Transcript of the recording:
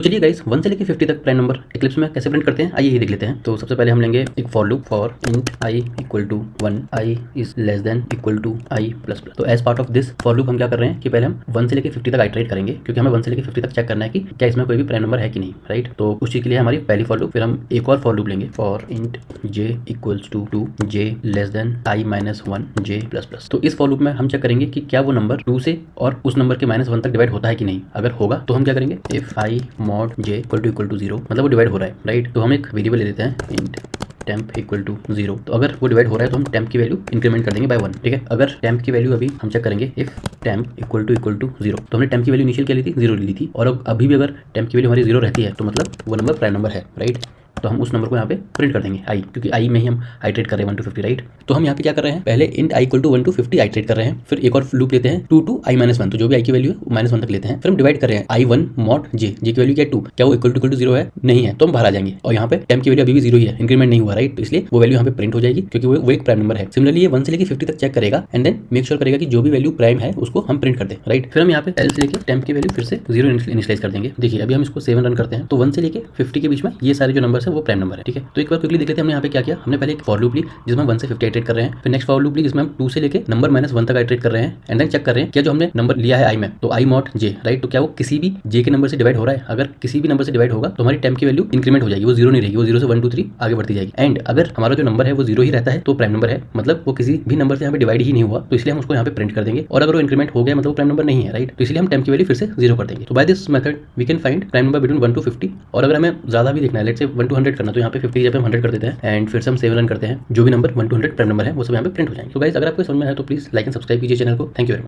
तो चलिए गाइस 1 से लेके 50 तक प्राइम नंबर इक्लिप्स में कैसे प्रिंट करते हैं आइए ये देख लेते हैं। तो सबसे पहले हम लेंगे एक for loop for int i equal to 1 i is less than equal to i plus plus. तो as part of this for loop हम क्या कर रहे हैं कि पहले हम 1 से लेके 50 तक आइटरेट करेंगे, क्योंकि हमें 1 से लेके 50 तक चेक करना है कि क्या इसमें कोई भी प्राइम नंबर है कि नहीं, राइट। तो उस चीज के लिए हमारी पहली फॉर लूप, फिर हम एक और फॉर लूप लेंगे for int j equals to j less than i minus 1 j plus plus. तो इस फॉर लूप में हम चेक करेंगे कि क्या वो नंबर 2 से और उस नंबर के -1 तक डिवाइड होता है कि नहीं। अगर होगा तो हम क्या करेंगे, if i mod j equal to 0, मतलब वो डिवाइड हो रहा है, राइट। तो हम एक वेरिएबल ले लेते हैं इंट temp इक्वल टू 0। तो अगर वो डिवाइड हो रहा है तो हम temp की वैल्यू इंक्रीमेंट कर देंगे बाय 1, ठीक है। अगर temp की वैल्यू अभी हम चेक करेंगे इफ temp इक्वल टू 0, तो हमने temp की वैल्यू इनिशियल क्या ली थी, 0 ली थी, और अब अभी भी अगर temp की वैल्यू हमारी 0 रहती है तो मतलब वो नंबर प्राइम नंबर है, राइट। तो हम उस नंबर को यहाँ पे प्रिंट कर देंगे i, क्योंकि i में ही हम आइटरेट कर रहे हैं 1 to 50, राइट। तो हम यहाँ पे क्या कर रहे हैं, पहले int i equal to 1 to 50 iterate कर रहे हैं, फिर एक और लूप लेते हैं 2 to i माइनस 1, तो जो भी i की वैल्यू है -1 तक लेते हैं, फिर हम डिवाइड कर रहे हैं i1 mod j की वैल्यू क्या है 2, क्या वो इक्वल टू 0 है, नहीं है, तो हम बाहर आ जाएंगे। और यहाँ पे temp की वैल्यू अभी भी 0 ही है, इंक्रीमेंट नहीं हुआ, राइट। तो इसलिए वो वैल्यू यहाँ पे प्रिंट हो जाएगी, क्योंकि वो एक प्राइम नंबर है। सिमिलरली ये 1 से लेके 50 तक चेक करेगा एंड देन मेक श्योर करेगा कि जो भी वैल्यू प्राइम है उसको हम प्रिंट कर दें, राइट। फिर हम यहाँ पे एल्स लेके temp की वैल्यू फिर से 0 इनिशियलाइज कर देंगे। देखिए अभी हम इसको 7 रन करते हैं तो 1 से लेके 50 के बीच में ये सारे जो नंबर्स है वो प्राइम नंबर है, ठीक है। तो एक बार क्विकली देख लेते हैं हमने यहाँ पे क्या किया। हमने पहले एक फॉर लूप ली जिसमें 1 से 50 आइटरेट कर रहे हैं, फिर नेक्स्ट फॉर लूप ली जिसमें हम 2 से लेके नंबर -1 तक आइटरेट कर रहे हैं एंड देन चेक कर रहे हैं क्या जो हमने नंबर लिया है i में, तो i mod j, राइट। तो क्या वो किसी भी j के नंबर से डिवाइड हो रहा है। अगर किसी भी नंबर से डिवाइड होगा तो हमारी temp की वैल्यू इंक्रीमेंट हो जाएगी, वो 0 नहीं रहेगी, वो 0 से 1 2 3 आगे बढ़ती जाएगी। एंड अगर हमारा जो नंबर है वो 0 ही रहता है तो प्राइम नंबर है, मतलब वो किसी भी नंबर से यहाँ पे डिवाइड ही नहीं हुआ, तो इसलिए हम उसको यहाँ पे प्रिंट कर देंगे। और अगर वो इंक्रीमेंट हो गया मतलब वो प्राइम नंबर नहीं है, राइट। तो इसलिए हम temp की वैल्यू फिर से 0 कर देंगे। तो by this method we can find prime number between 1 to 50। और अगर हमें ज्यादा भी देखना है, लेट्स से 1 to 100 करना, तो यहाँ पे 50 की जगह हम 100 कर देते हैं एंड फिर से हम 7 रन करते हैं। जो भी नंबर 1 to 100 प्राइम नंबर है वो सब यहाँ पे प्रिंट हो जाएंगे। तो गाइस अगर आपको समझ में आया तो प्लीज लाइक एंड सब्सक्राइब कीजिए चैनल को। Thank you very much.